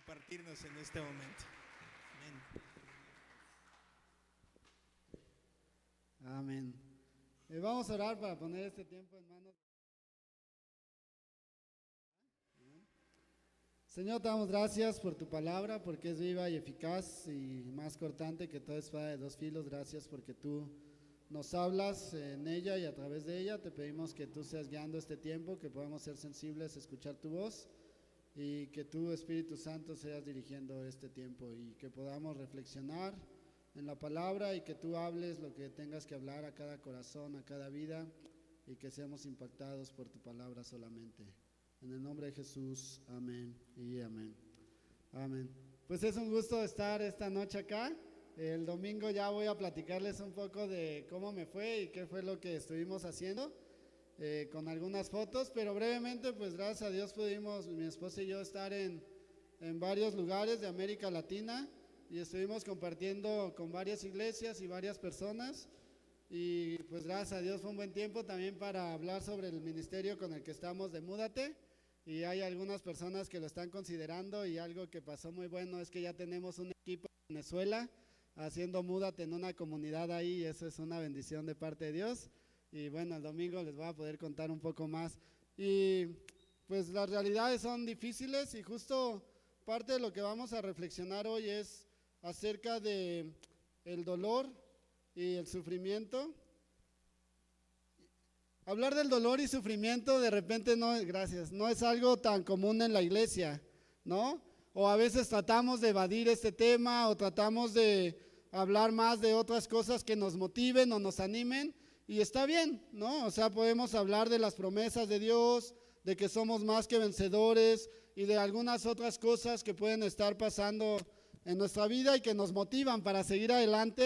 compartirnos en este momento. Amén. Amén. Vamos a orar para poner este tiempo en manos. Señor, te damos gracias por tu palabra, porque es viva y eficaz y más cortante que toda espada de dos filos. Gracias porque tú nos hablas en ella y a través de ella. Te pedimos que tú seas guiando este tiempo, que podamos ser sensibles a escuchar tu voz y que tú, Espíritu Santo, seas dirigiendo este tiempo y que podamos reflexionar en la palabra y que tú hables lo que tengas que hablar a cada corazón, a cada vida, y que seamos impactados por tu palabra solamente. En el nombre de Jesús, amén y amén. Amén. Pues es un gusto estar esta noche acá. El domingo ya voy a platicarles un poco de cómo me fue y qué fue lo que estuvimos haciendo, con algunas fotos, pero brevemente, pues gracias a Dios pudimos, mi esposa y yo, estar en varios lugares de América Latina y estuvimos compartiendo con varias iglesias y varias personas. Y pues gracias a Dios fue un buen tiempo también para hablar sobre el ministerio con el que estamos de Múdate. Y hay algunas personas que lo están considerando, y algo que pasó muy bueno es que ya tenemos un equipo en Venezuela haciendo Múdate en una comunidad ahí, y eso es una bendición de parte de Dios. Y bueno, el domingo les voy a poder contar un poco más. Y pues las realidades son difíciles, y justo parte de lo que vamos a reflexionar hoy es acerca de el dolor y el sufrimiento. Hablar del dolor y sufrimiento de repente no es algo tan común en la iglesia, ¿no? O a veces tratamos de evadir este tema, o tratamos de hablar más de otras cosas que nos motiven o nos animen, y está bien, ¿no? O sea, podemos hablar de las promesas de Dios, de que somos más que vencedores, y de algunas otras cosas que pueden estar pasando en nuestra vida y que nos motivan para seguir adelante.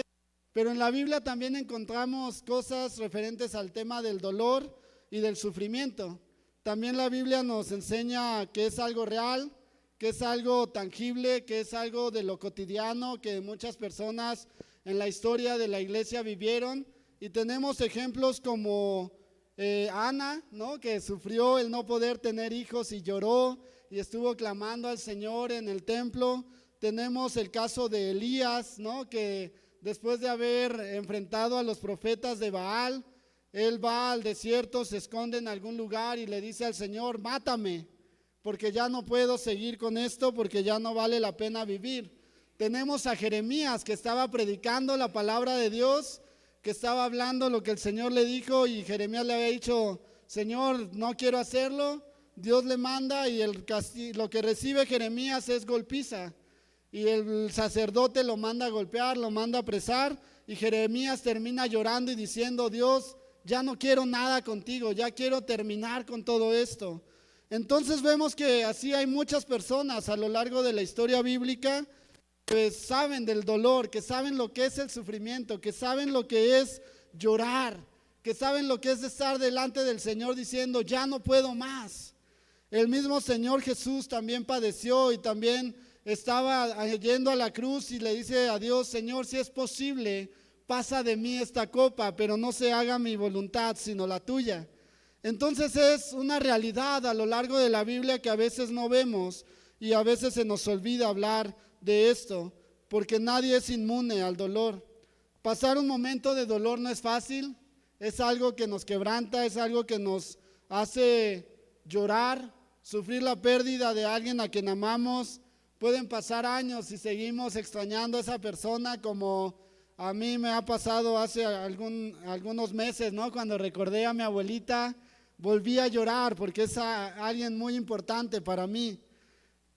Pero en la Biblia también encontramos cosas referentes al tema del dolor y del sufrimiento. También la Biblia nos enseña que es algo real, que es algo tangible, que es algo de lo cotidiano que muchas personas en la historia de la iglesia vivieron. Y tenemos ejemplos como Ana, ¿no?, que sufrió el no poder tener hijos y lloró y estuvo clamando al Señor en el templo. Tenemos el caso de Elías, ¿no?, que después de haber enfrentado a los profetas de Baal, él va al desierto, se esconde en algún lugar y le dice al Señor: mátame, porque ya no puedo seguir con esto, porque ya no vale la pena vivir. Tenemos a Jeremías, que estaba predicando la palabra de Dios, que estaba hablando lo que el Señor le dijo, y Jeremías le había dicho: Señor, no quiero hacerlo. Dios le manda, y lo que recibe Jeremías es golpiza. Y el sacerdote lo manda a golpear, lo manda a apresar, y Jeremías termina llorando y diciendo: Dios, ya no quiero nada contigo, ya quiero terminar con todo esto. Entonces vemos que así hay muchas personas a lo largo de la historia bíblica que saben del dolor, que saben lo que es el sufrimiento, que saben lo que es llorar, que saben lo que es estar delante del Señor diciendo: ya no puedo más. El mismo Señor Jesús también padeció y también estaba yendo a la cruz y le dice a Dios: Señor, si es posible, pasa de mí esta copa, pero no se haga mi voluntad, sino la tuya. Entonces es una realidad a lo largo de la Biblia que a veces no vemos, y a veces se nos olvida hablar de esto, porque nadie es inmune al dolor. Pasar un momento de dolor no es fácil, es algo que nos quebranta, es algo que nos hace llorar, sufrir la pérdida de alguien a quien amamos. Pueden pasar años y seguimos extrañando a esa persona, como a mí me ha pasado hace algunos meses, ¿no? Cuando recordé a mi abuelita, volví a llorar porque es alguien muy importante para mí.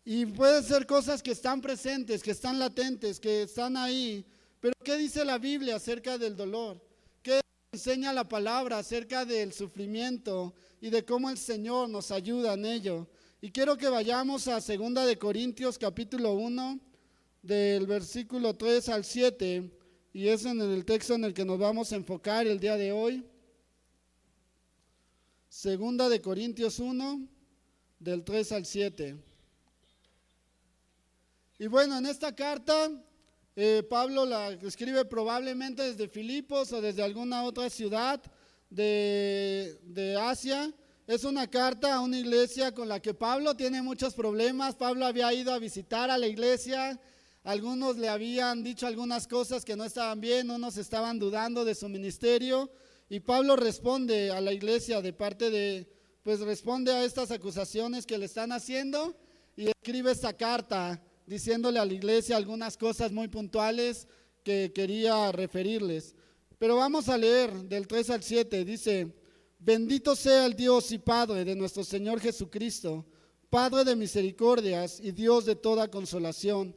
Y pueden ser cosas que están presentes, que están latentes, que están ahí. Pero ¿qué dice la Biblia acerca del dolor? ¿Qué enseña la palabra acerca del sufrimiento y de cómo el Señor nos ayuda en ello? Y quiero que vayamos a 2 de Corintios capítulo 1, del versículo 3 al 7, y es en el texto en el que nos vamos a enfocar el día de hoy. 2 de Corintios 1, del 3 al 7. Y bueno, en esta carta Pablo la escribe probablemente desde Filipos o desde alguna otra ciudad de Asia. Es una carta a una iglesia con la que Pablo tiene muchos problemas. Pablo había ido a visitar a la iglesia. Algunos le habían dicho algunas cosas que no estaban bien, unos estaban dudando de su ministerio. Y Pablo responde a la iglesia responde a estas acusaciones que le están haciendo y escribe esta carta diciéndole a la iglesia algunas cosas muy puntuales que quería referirles. Pero vamos a leer del 3 al 7, dice: bendito sea el Dios y Padre de nuestro Señor Jesucristo, Padre de misericordias y Dios de toda consolación,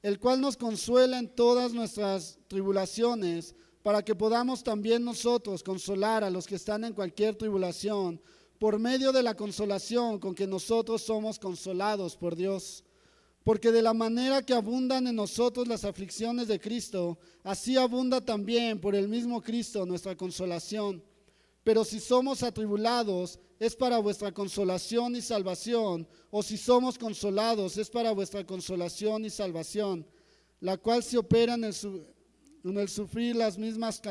el cual nos consuela en todas nuestras tribulaciones, para que podamos también nosotros consolar a los que están en cualquier tribulación, por medio de la consolación con que nosotros somos consolados por Dios. Porque de la manera que abundan en nosotros las aflicciones de Cristo, así abunda también por el mismo Cristo nuestra consolación. Pero si somos atribulados, es para vuestra consolación y salvación, o si somos consolados, es para vuestra consolación y salvación, la cual se opera en el sufrir las mismas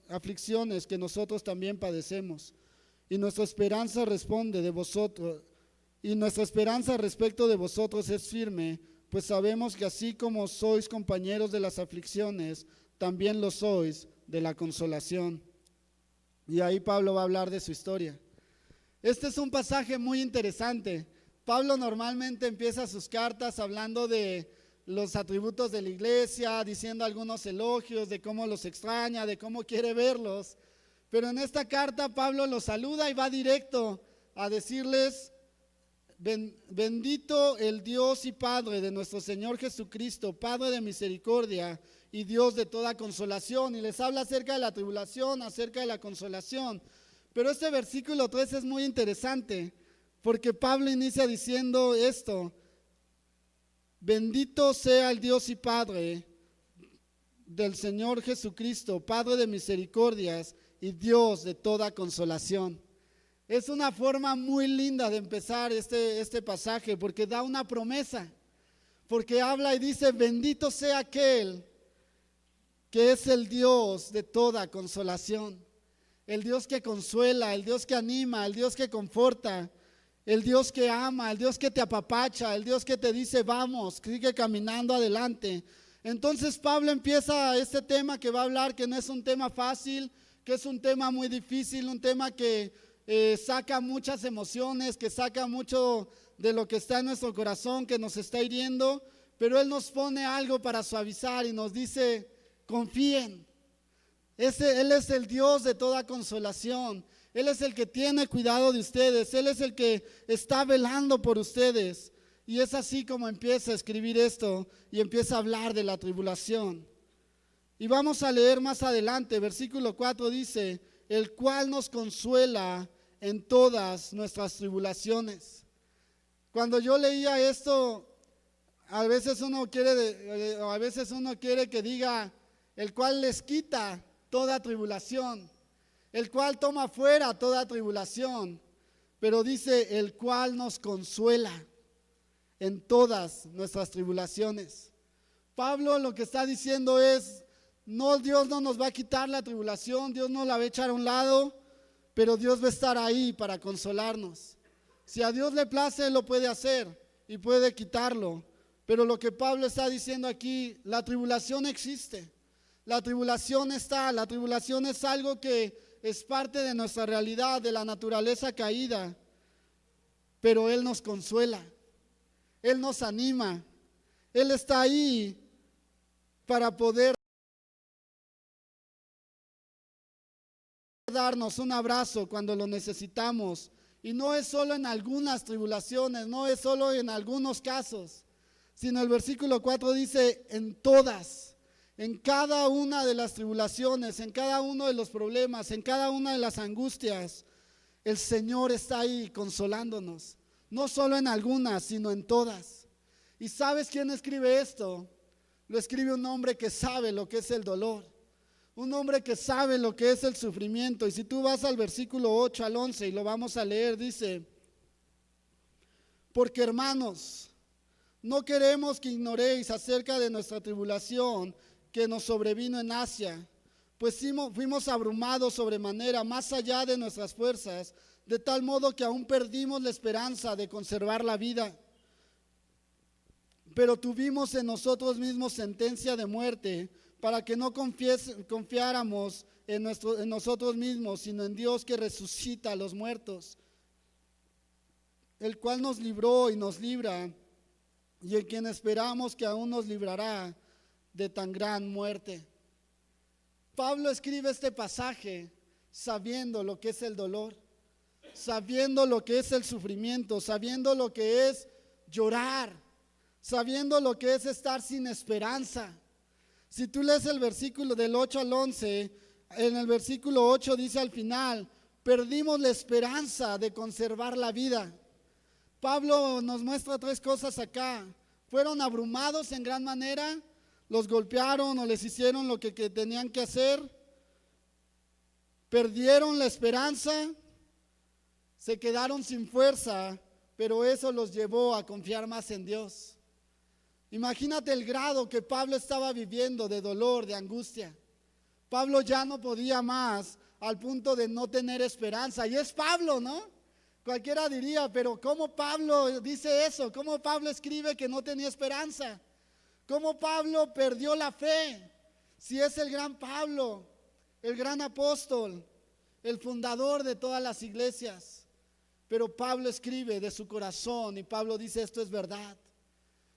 aflicciones que nosotros también padecemos. Y nuestra esperanza respecto de vosotros es firme, pues sabemos que así como sois compañeros de las aflicciones, también lo sois de la consolación. Y ahí Pablo va a hablar de su historia. Este es un pasaje muy interesante. Pablo normalmente empieza sus cartas hablando de los atributos de la iglesia, diciendo algunos elogios de cómo los extraña, de cómo quiere verlos. Pero en esta carta Pablo los saluda y va directo a decirles: bendito el Dios y Padre de nuestro Señor Jesucristo, Padre de misericordia y Dios de toda consolación. Y les habla acerca de la tribulación, acerca de la consolación. Pero este versículo 3 es muy interesante, porque Pablo inicia diciendo esto: bendito sea el Dios y Padre del Señor Jesucristo, Padre de misericordias y Dios de toda consolación. Es una forma muy linda de empezar este pasaje, porque da una promesa, porque habla y dice: bendito sea aquel que es el Dios de toda consolación, el Dios que consuela, el Dios que anima, el Dios que conforta, el Dios que ama, el Dios que te apapacha, el Dios que te dice: vamos, sigue caminando adelante. Entonces Pablo empieza este tema que va a hablar, que no es un tema fácil, que es un tema muy difícil, un tema que saca muchas emociones, que saca mucho de lo que está en nuestro corazón, que nos está hiriendo, pero Él nos pone algo para suavizar y nos dice: confíen. Él es el Dios de toda consolación. Él es el que tiene cuidado de ustedes. Él es el que está velando por ustedes. Y es así como empieza a escribir esto y empieza a hablar de la tribulación. Y vamos a leer más adelante, versículo 4 dice: el cual nos consuela en todas nuestras tribulaciones. Cuando yo leía esto, a veces uno quiere que diga: el cual les quita toda tribulación, el cual toma fuera toda tribulación, pero dice: el cual nos consuela en todas nuestras tribulaciones. Pablo lo que está diciendo es: no, Dios no nos va a quitar la tribulación, Dios no la va a echar a un lado, pero Dios va a estar ahí para consolarnos. Si a Dios le place, Él lo puede hacer y puede quitarlo. Pero lo que Pablo está diciendo aquí: la tribulación existe, la tribulación está, la tribulación es algo que es parte de nuestra realidad, de la naturaleza caída, pero Él nos consuela, Él nos anima, Él está ahí para poder darnos un abrazo cuando lo necesitamos. Y no es solo en algunas tribulaciones, no es solo en algunos casos, sino el versículo 4 dice: en todas, en cada una de las tribulaciones, en cada uno de los problemas, en cada una de las angustias, el Señor está ahí consolándonos. No solo en algunas, sino en todas. ¿Y sabes quién escribe esto? Lo escribe un hombre que sabe lo que es el dolor, un hombre que sabe lo que es el sufrimiento. Y si tú vas al versículo 8 al 11 y lo vamos a leer, dice: porque hermanos, no queremos que ignoréis acerca de nuestra tribulación que nos sobrevino en Asia, pues fuimos abrumados sobremanera, más allá de nuestras fuerzas, de tal modo que aún perdimos la esperanza de conservar la vida. Pero tuvimos en nosotros mismos sentencia de muerte, para que no confiáramos en nosotros mismos, sino en Dios que resucita a los muertos, el cual nos libró y nos libra, y en quien esperamos que aún nos librará de tan gran muerte. Pablo escribe este pasaje sabiendo lo que es el dolor, sabiendo lo que es el sufrimiento, sabiendo lo que es llorar, sabiendo lo que es estar sin esperanza. Si tú lees el versículo del 8 al 11, en el versículo 8 dice al final: perdimos la esperanza de conservar la vida. Pablo nos muestra tres cosas acá. Fueron abrumados en gran manera, los golpearon o les hicieron lo que tenían que hacer, perdieron la esperanza, se quedaron sin fuerza, pero eso los llevó a confiar más en Dios. Imagínate el grado que Pablo estaba viviendo de dolor, de angustia. Pablo ya no podía más, al punto de no tener esperanza. Y es Pablo, ¿no? Cualquiera diría, pero ¿cómo Pablo dice eso? ¿Cómo Pablo escribe que no tenía esperanza? ¿Cómo Pablo perdió la fe? Si es el gran Pablo, el gran apóstol, el fundador de todas las iglesias. Pero Pablo escribe de su corazón y Pablo dice: esto es verdad.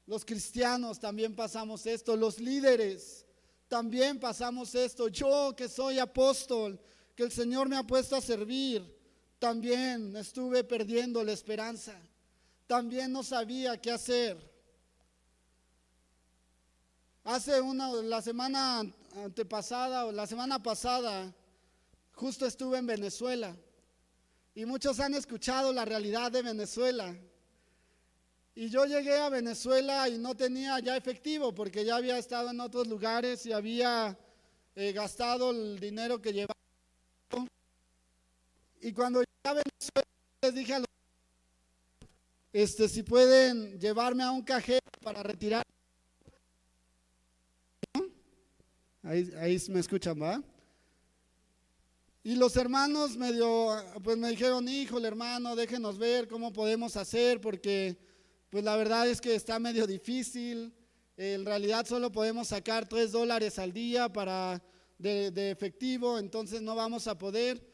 Los cristianos también pasamos esto, los líderes también pasamos esto. Yo que soy apóstol, que el Señor me ha puesto a servir, también estuve perdiendo la esperanza, también no sabía qué hacer. La semana antepasada o la semana pasada, justo estuve en Venezuela y muchos han escuchado la realidad de Venezuela. Y yo llegué a Venezuela y no tenía ya efectivo porque ya había estado en otros lugares y había gastado el dinero que llevaba. Y cuando llegué a Venezuela les dije a los si pueden llevarme a un cajero para retirar. Ahí me escuchan, ¿va? Y los hermanos pues me dijeron: híjole hermano, déjenos ver cómo podemos hacer, porque pues la verdad es que está medio difícil. En realidad solo podemos sacar $3 al día de efectivo, entonces no vamos a poder.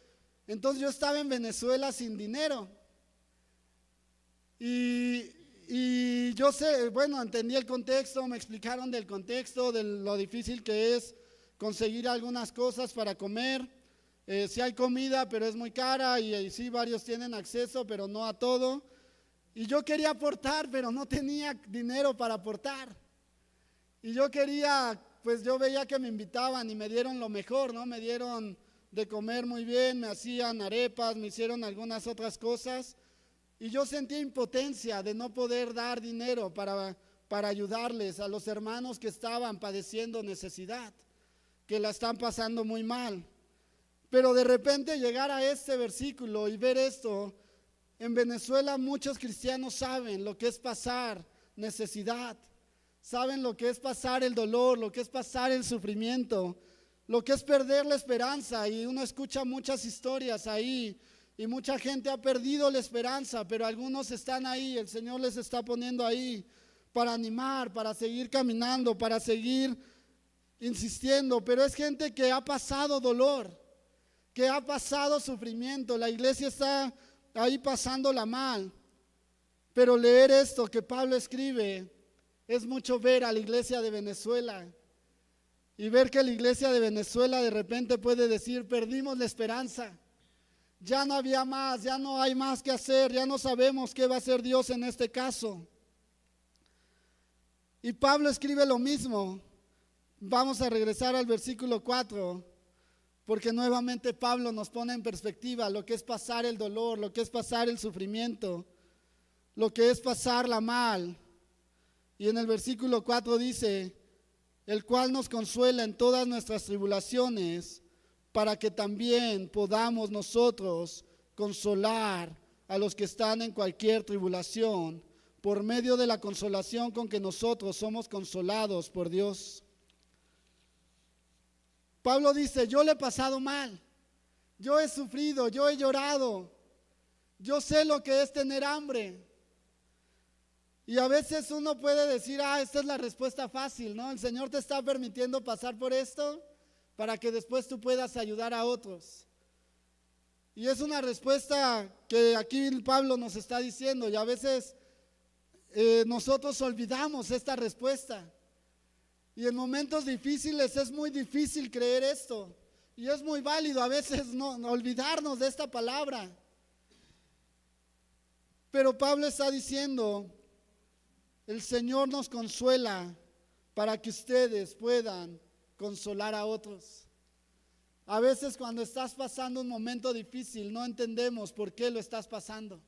Entonces yo estaba en Venezuela sin dinero. Y yo sé, bueno, entendí el contexto, me explicaron del contexto, de lo difícil que es conseguir algunas cosas para comer. Sí hay comida, pero es muy cara y sí varios tienen acceso, pero no a todo. Y yo quería aportar, pero no tenía dinero para aportar. Y yo veía que me invitaban y me dieron lo mejor, ¿no? Me dieron de comer muy bien, me hacían arepas, me hicieron algunas otras cosas. Y yo sentía impotencia de no poder dar dinero para ayudarles a los hermanos que estaban padeciendo necesidad, que la están pasando muy mal. Pero de repente llegar a este versículo y ver esto, en Venezuela muchos cristianos saben lo que es pasar necesidad, saben lo que es pasar el dolor, lo que es pasar el sufrimiento, lo que es perder la esperanza. Y uno escucha muchas historias ahí y mucha gente ha perdido la esperanza, pero algunos están ahí, el Señor les está poniendo ahí para animar, para seguir caminando, para seguir insistiendo. Pero es gente que ha pasado dolor, que ha pasado sufrimiento. La iglesia está ahí pasándola mal. Pero leer esto que Pablo escribe es mucho ver a la iglesia de Venezuela y ver que la iglesia de Venezuela de repente puede decir: perdimos la esperanza, ya no había más, ya no hay más que hacer, ya no sabemos qué va a hacer Dios en este caso. Y Pablo escribe lo mismo. Vamos a regresar al versículo 4, porque nuevamente Pablo nos pone en perspectiva lo que es pasar el dolor, lo que es pasar el sufrimiento, lo que es pasarla mal. Y en el versículo 4 dice: el cual nos consuela en todas nuestras tribulaciones, para que también podamos nosotros consolar a los que están en cualquier tribulación, por medio de la consolación con que nosotros somos consolados por Dios. Pablo dice, yo le he pasado mal, yo he sufrido, yo he llorado, yo sé lo que es tener hambre. Y a veces uno puede decir, esta es la respuesta fácil, ¿no? El Señor te está permitiendo pasar por esto para que después tú puedas ayudar a otros. Y es una respuesta que aquí Pablo nos está diciendo, y a veces nosotros olvidamos esta respuesta. Y en momentos difíciles es muy difícil creer esto. Y es muy válido a veces no olvidarnos de esta palabra. Pero Pablo está diciendo, el Señor nos consuela para que ustedes puedan consolar a otros. A veces cuando estás pasando un momento difícil no entendemos por qué lo estás pasando.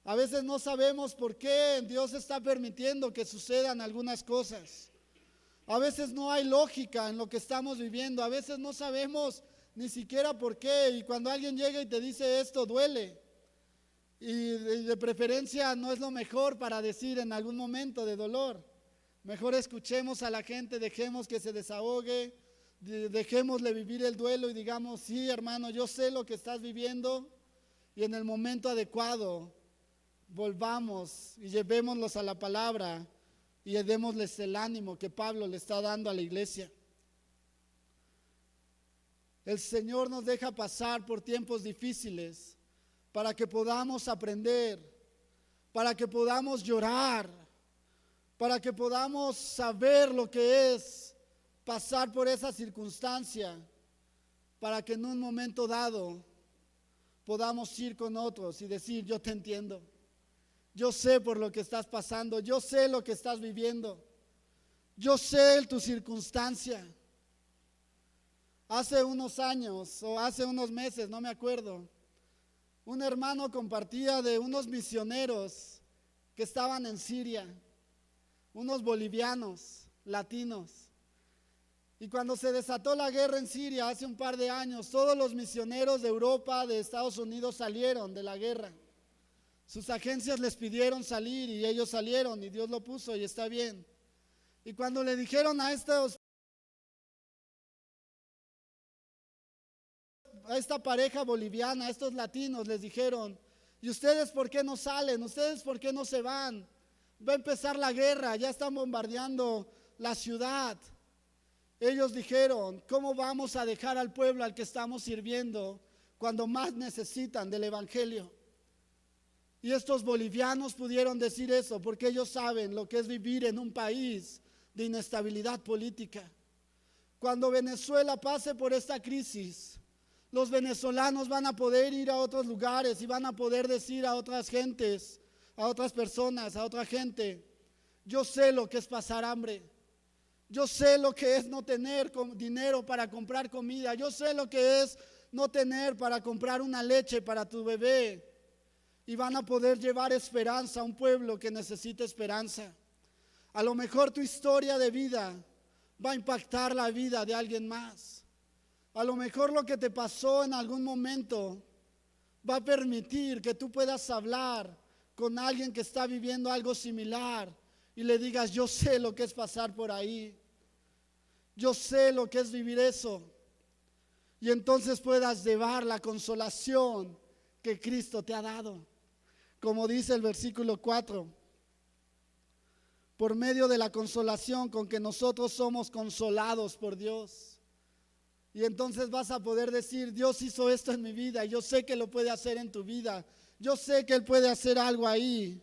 A veces no sabemos por qué Dios está permitiendo que sucedan algunas cosas. A veces no hay lógica en lo que estamos viviendo. A veces no sabemos ni siquiera por qué. Y cuando alguien llega y te dice esto, duele. Y de preferencia no es lo mejor para decir en algún momento de dolor. Mejor escuchemos a la gente, dejemos que se desahogue, dejémosle vivir el duelo y digamos, sí, hermano, yo sé lo que estás viviendo. Y en el momento adecuado volvamos y llevémoslos a la palabra y démosles el ánimo que Pablo le está dando a la iglesia. El Señor nos deja pasar por tiempos difíciles para que podamos aprender, para que podamos llorar, para que podamos saber lo que es pasar por esa circunstancia, para que en un momento dado podamos ir con otros y decir, yo te entiendo. Yo sé por lo que estás pasando, yo sé lo que estás viviendo, yo sé tu circunstancia. Hace unos años o hace unos meses, no me acuerdo, un hermano compartía de unos misioneros que estaban en Siria, unos bolivianos, latinos. Y cuando se desató la guerra en Siria hace un par de años, todos los misioneros de Europa, de Estados Unidos salieron de la guerra. Sus agencias les pidieron salir y ellos salieron y Dios lo puso y está bien. Y cuando le dijeron a esta pareja boliviana, a estos latinos, les dijeron, ¿y ustedes por qué no salen? ¿Ustedes por qué no se van? Va a empezar la guerra, ya están bombardeando la ciudad. Ellos dijeron, ¿cómo vamos a dejar al pueblo al que estamos sirviendo cuando más necesitan del evangelio? Y estos bolivianos pudieron decir eso porque ellos saben lo que es vivir en un país de inestabilidad política. Cuando Venezuela pase por esta crisis, los venezolanos van a poder ir a otros lugares y van a poder decir a otras gentes, a otras personas, a otra gente, yo sé lo que es pasar hambre. Yo sé lo que es no tener dinero para comprar comida. Yo sé lo que es no tener para comprar una leche para tu bebé. Y van a poder llevar esperanza a un pueblo que necesita esperanza. A lo mejor tu historia de vida va a impactar la vida de alguien más. A lo mejor lo que te pasó en algún momento va a permitir que tú puedas hablar con alguien que está viviendo algo similar y le digas, yo sé lo que es pasar por ahí. Yo sé lo que es vivir eso. Y entonces puedas llevar la consolación que Cristo te ha dado. Como dice el versículo 4, por medio de la consolación con que nosotros somos consolados por Dios. Y entonces vas a poder decir, Dios hizo esto en mi vida y yo sé que lo puede hacer en tu vida. Yo sé que Él puede hacer algo ahí.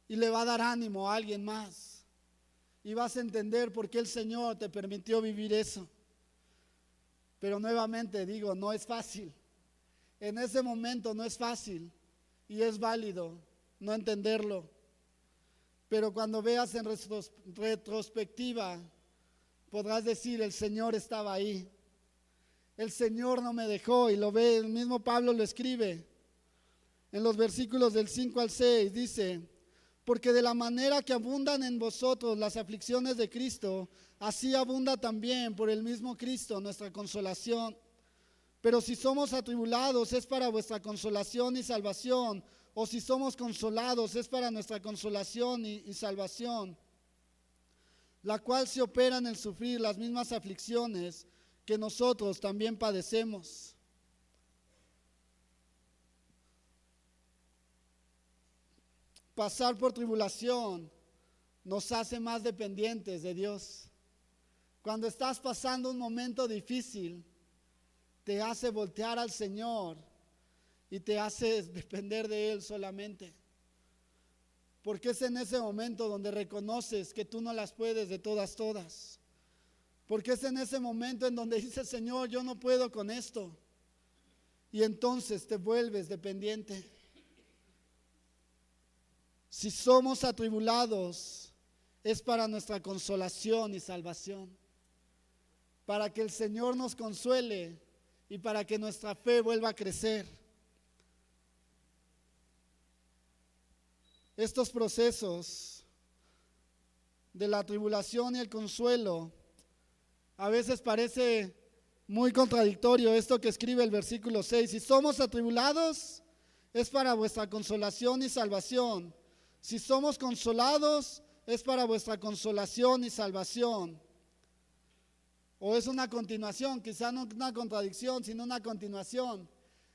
Y le va a dar ánimo a alguien más. Y vas a entender por qué el Señor te permitió vivir eso. Pero nuevamente digo, no es fácil. En ese momento no es fácil y es válido no entenderlo. Pero cuando veas en retrospectiva, podrás decir, el Señor estaba ahí. El Señor no me dejó, y lo ve, el mismo Pablo lo escribe. En los versículos del 5 al 6 dice, porque de la manera que abundan en vosotros las aflicciones de Cristo, así abunda también por el mismo Cristo nuestra consolación. Pero si somos atribulados es para vuestra consolación y salvación, o si somos consolados es para nuestra consolación y salvación. la cual se opera en el sufrir las mismas aflicciones que nosotros también padecemos. Pasar por tribulación nos hace más dependientes de Dios. Cuando estás pasando un momento difícil, te hace voltear al Señor y te hace depender de Él solamente. Porque es en ese momento donde reconoces que tú no las puedes de todas. Porque es en ese momento en donde dices, Señor, yo no puedo con esto. Y entonces te vuelves dependiente. Si somos atribulados, es para nuestra consolación y salvación. Para que el Señor nos consuele y para que nuestra fe vuelva a crecer. Estos procesos de la tribulación y el consuelo, a veces parece muy contradictorio esto que escribe el versículo 6. Si somos atribulados, es para vuestra consolación y salvación. Si somos consolados, es para vuestra consolación y salvación. O es una continuación, quizá no una contradicción, sino una continuación.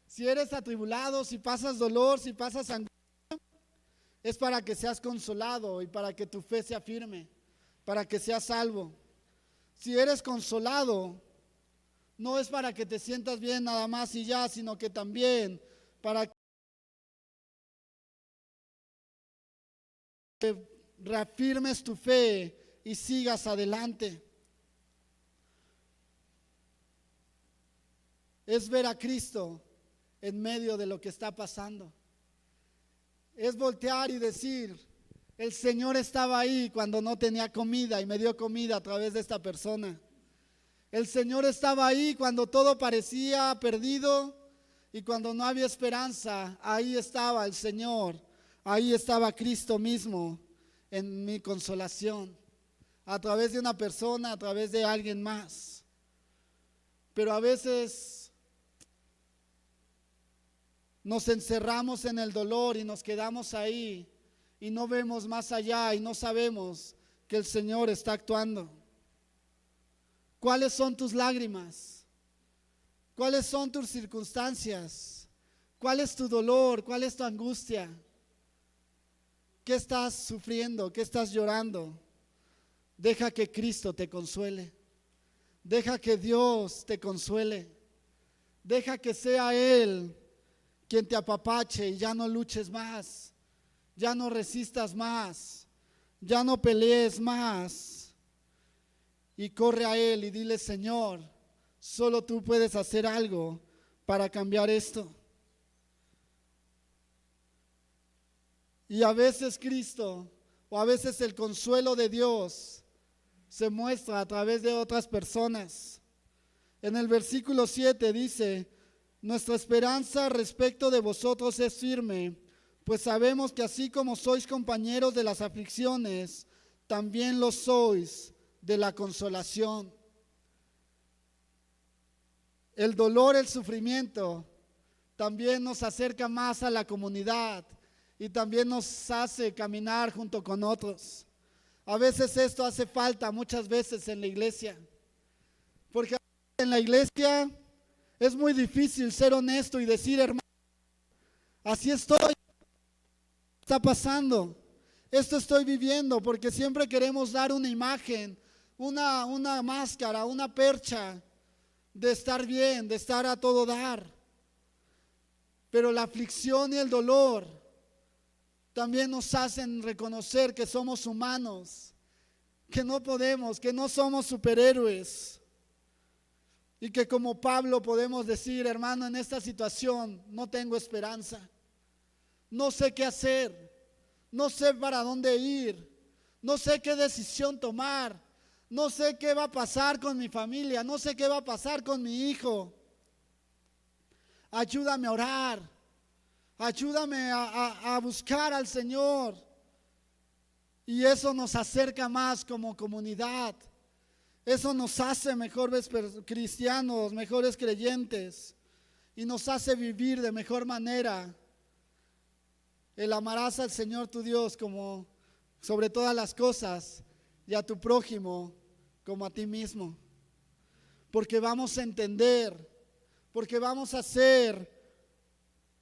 Si eres atribulado, si pasas dolor, si pasas angustia, es para que seas consolado y para que tu fe sea firme, para que seas salvo. Si eres consolado, no es para que te sientas bien nada más y ya, sino que también para que reafirmes tu fe y sigas adelante. Es ver a Cristo en medio de lo que está pasando. Es voltear y decir, el Señor estaba ahí cuando no tenía comida y me dio comida a través de esta persona. El Señor estaba ahí cuando todo parecía perdido y cuando no había esperanza. Ahí estaba el Señor, ahí estaba Cristo mismo en mi consolación, a través de una persona, a través de alguien más. Pero a veces nos encerramos en el dolor y nos quedamos ahí y no vemos más allá y no sabemos que el Señor está actuando. ¿Cuáles son tus lágrimas? ¿Cuáles son tus circunstancias? ¿Cuál es tu dolor? ¿Cuál es tu angustia? ¿Qué estás sufriendo? ¿Qué estás llorando? Deja que Cristo te consuele. Deja que Dios te consuele. Deja que sea Él quien te apapache y ya no luches más, ya no resistas más, ya no pelees más. Y corre a Él y dile, Señor, solo tú puedes hacer algo para cambiar esto. Y a veces Cristo, o a veces el consuelo de Dios, se muestra a través de otras personas. En el versículo 7 dice, nuestra esperanza respecto de vosotros es firme, pues sabemos que así como sois compañeros de las aflicciones, también lo sois de la consolación. El dolor, el sufrimiento, también nos acerca más a la comunidad y también nos hace caminar junto con otros. A veces esto hace falta, muchas veces en la iglesia, porque en la iglesia es muy difícil ser honesto y decir, hermano, así estoy, está pasando, esto estoy viviendo, porque siempre queremos dar una imagen, una máscara, una percha de estar bien, de estar a todo dar. Pero la aflicción y el dolor también nos hacen reconocer que somos humanos, que no podemos, que no somos superhéroes. Y que como Pablo podemos decir, hermano, en esta situación no tengo esperanza, no sé qué hacer, no sé para dónde ir, no sé qué decisión tomar, no sé qué va a pasar con mi familia, no sé qué va a pasar con mi hijo. Ayúdame a orar, ayúdame a buscar al Señor. Y eso nos acerca más como comunidad. Eso nos hace mejores cristianos, mejores creyentes y nos hace vivir de mejor manera. El amarás al Señor tu Dios como sobre todas las cosas y a tu prójimo como a ti mismo. Porque vamos a entender, porque vamos a ser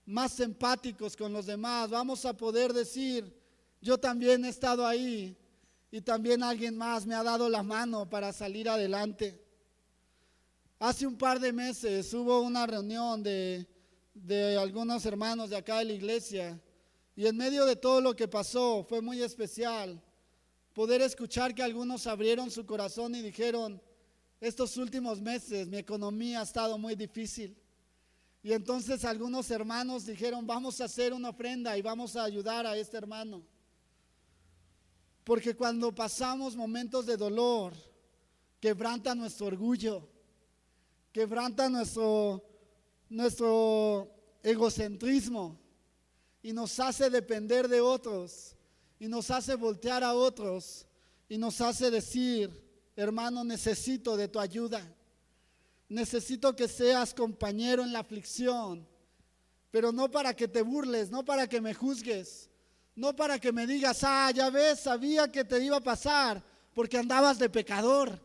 más empáticos con los demás. Vamos a poder decir, yo también he estado ahí y también alguien más me ha dado la mano para salir adelante. Hace un par de meses hubo una reunión de algunos hermanos de acá de la iglesia, y en medio de todo lo que pasó fue muy especial poder escuchar que algunos abrieron su corazón y dijeron, estos últimos meses mi economía ha estado muy difícil. Y entonces algunos hermanos dijeron, vamos a hacer una ofrenda y vamos a ayudar a este hermano. Porque cuando pasamos momentos de dolor, quebranta nuestro orgullo, quebranta nuestro egocentrismo y nos hace depender de otros y nos hace voltear a otros y nos hace decir, hermano, necesito de tu ayuda, necesito que seas compañero en la aflicción, pero no para que te burles, no para que me juzgues, no para que me digas, ya ves, sabía que te iba a pasar porque andabas de pecador,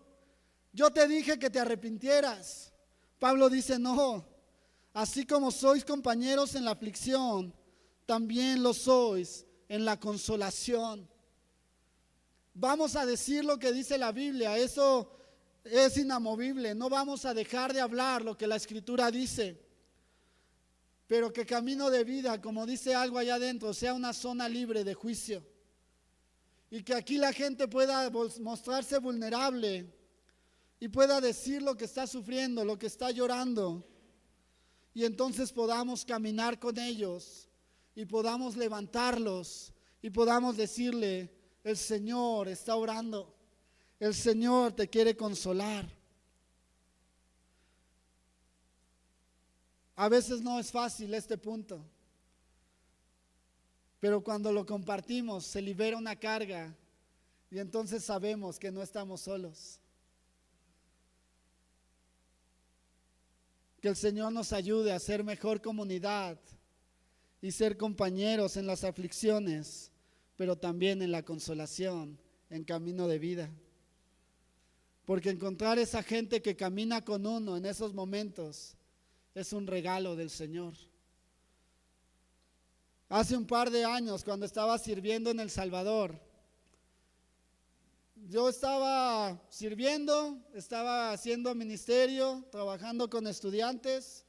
yo te dije que te arrepintieras. Pablo dice, no, así como sois compañeros en la aflicción, también lo sois en la consolación. Vamos a decir lo que dice la Biblia, eso es inamovible, no vamos a dejar de hablar lo que la Escritura dice, pero que camino de vida, como dice algo allá adentro, sea una zona libre de juicio, y que aquí la gente pueda mostrarse vulnerable y pueda decir lo que está sufriendo, lo que está llorando, y entonces podamos caminar con ellos y podamos levantarlos y podamos decirle, el Señor está orando, el Señor te quiere consolar. A veces no es fácil este punto, pero cuando lo compartimos se libera una carga y entonces sabemos que no estamos solos. Que el Señor nos ayude a ser mejor comunidad y ser compañeros en las aflicciones, pero también en la consolación, en camino de vida. Porque encontrar esa gente que camina con uno en esos momentos es un regalo del Señor. Hace un par de años, cuando estaba sirviendo en El Salvador, yo estaba sirviendo, estaba haciendo ministerio, trabajando con estudiantes,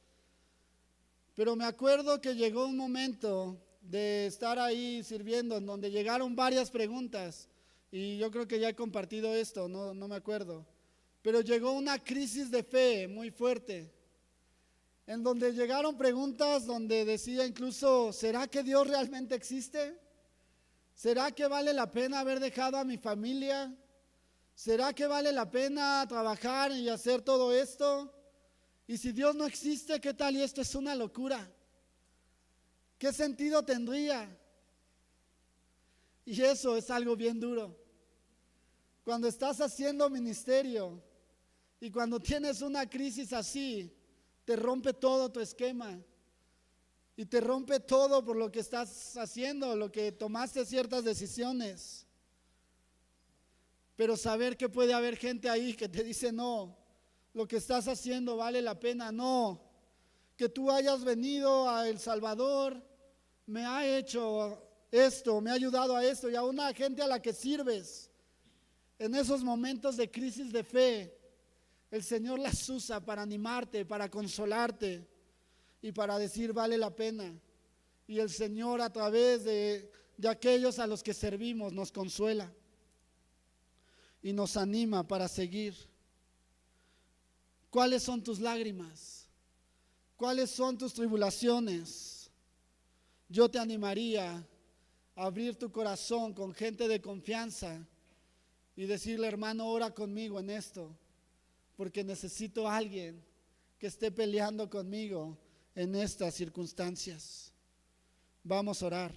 pero me acuerdo que llegó un momento de estar ahí sirviendo en donde llegaron varias preguntas, y yo creo que ya he compartido esto, no me acuerdo, pero llegó una crisis de fe muy fuerte, en donde llegaron preguntas donde decía incluso, ¿será que Dios realmente existe? ¿Será que vale la pena haber dejado a mi familia? ¿Será que vale la pena trabajar y hacer todo esto? Y si Dios no existe, ¿qué tal? Y esto es una locura. ¿Qué sentido tendría? Y eso es algo bien duro. Cuando estás haciendo ministerio y cuando tienes una crisis así, te rompe todo tu esquema y te rompe todo por lo que estás haciendo, lo que tomaste ciertas decisiones. Pero saber que puede haber gente ahí que te dice, no, lo que estás haciendo vale la pena, no, que tú hayas venido a El Salvador, me ha hecho esto, me ha ayudado a esto, y a una gente a la que sirves, en esos momentos de crisis de fe, el Señor las usa para animarte, para consolarte y para decir vale la pena. Y el Señor a través de aquellos a los que servimos nos consuela y nos anima para seguir. ¿Cuáles son tus lágrimas? ¿Cuáles son tus tribulaciones? Yo te animaría a abrir tu corazón con gente de confianza y decirle, hermano, ora conmigo en esto, porque necesito a alguien que esté peleando conmigo en estas circunstancias. Vamos a orar.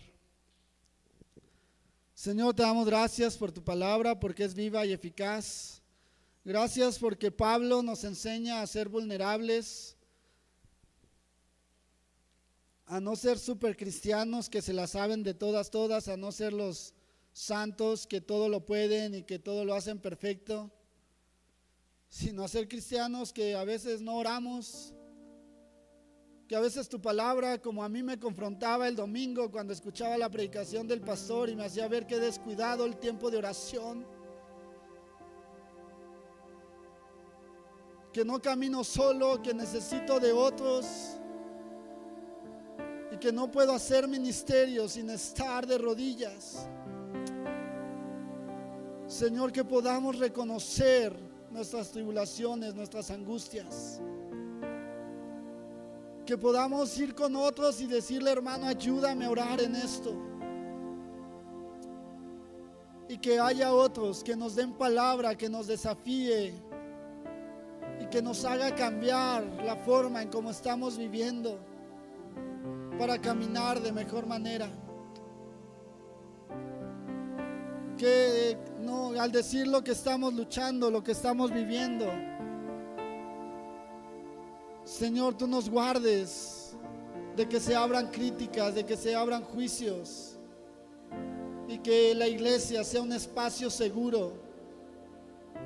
Señor, te damos gracias por tu palabra, porque es viva y eficaz. Gracias porque Pablo nos enseña a ser vulnerables, a no ser super cristianos que se la saben de todas, a no ser los santos que todo lo pueden y que todo lo hacen perfecto, sino a ser cristianos que a veces no oramos, que a veces tu palabra, como a mí me confrontaba el domingo cuando escuchaba la predicación del pastor y me hacía ver que he descuidado el tiempo de oración, que no camino solo, que necesito de otros y que no puedo hacer ministerio sin estar de rodillas. Señor, que podamos reconocer nuestras tribulaciones, nuestras angustias, que podamos ir con otros y decirle: hermano, ayúdame a orar en esto, y que haya otros que nos den palabra, que nos desafíe y que nos haga cambiar la forma en cómo estamos viviendo para caminar de mejor manera. Que no, al decir lo que estamos luchando, lo que estamos viviendo, Señor, tú nos guardes de que se abran críticas, de que se abran juicios, y que la iglesia sea un espacio seguro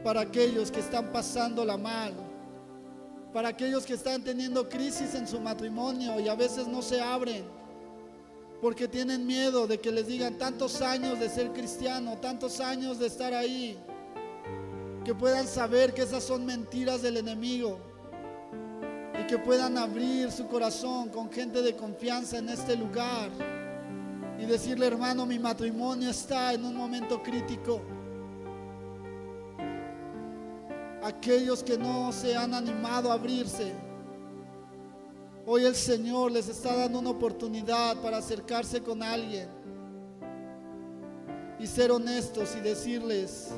para aquellos que están pasándola mal, para aquellos que están teniendo crisis en su matrimonio y a veces no se abren porque tienen miedo de que les digan tantos años de ser cristiano, tantos años de estar ahí, que puedan saber que esas son mentiras del enemigo y que puedan abrir su corazón con gente de confianza en este lugar y decirle: hermano, mi matrimonio está en un momento crítico. Aquellos que no se han animado a abrirse, hoy el Señor les está dando una oportunidad para acercarse con alguien y ser honestos y decirles: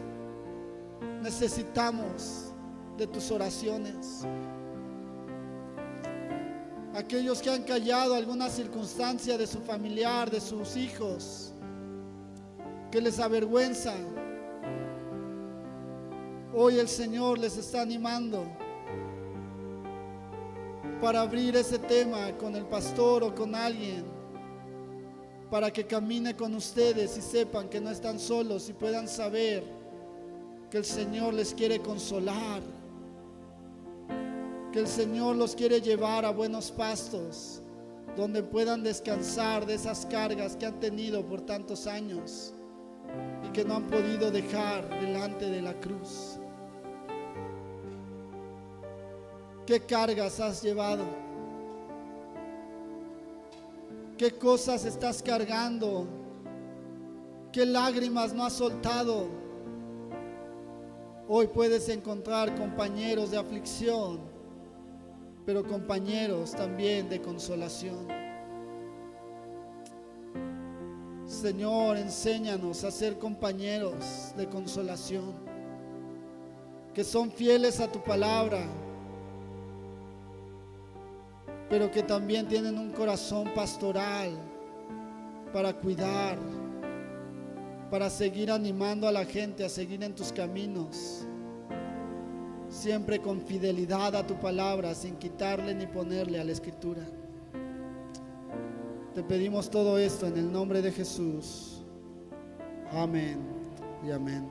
necesitamos de tus oraciones. Aquellos que han callado alguna circunstancia de su familiar, de sus hijos, que les avergüenza, hoy el Señor les está animando para abrir ese tema con el pastor o con alguien, para que camine con ustedes y sepan que no están solos y puedan saber que el Señor les quiere consolar, que el Señor los quiere llevar a buenos pastos donde puedan descansar de esas cargas que han tenido por tantos años y que no han podido dejar delante de la cruz. ¿Qué cargas has llevado? ¿Qué cosas estás cargando? ¿Qué lágrimas no has soltado? Hoy puedes encontrar compañeros de aflicción, pero compañeros también de consolación. Señor, enséñanos a ser compañeros de consolación, que son fieles a tu palabra, pero que también tienen un corazón pastoral para cuidar, para seguir animando a la gente a seguir en tus caminos, siempre con fidelidad a tu palabra, sin quitarle ni ponerle a la escritura. Te pedimos todo esto en el nombre de Jesús. Amén y amén.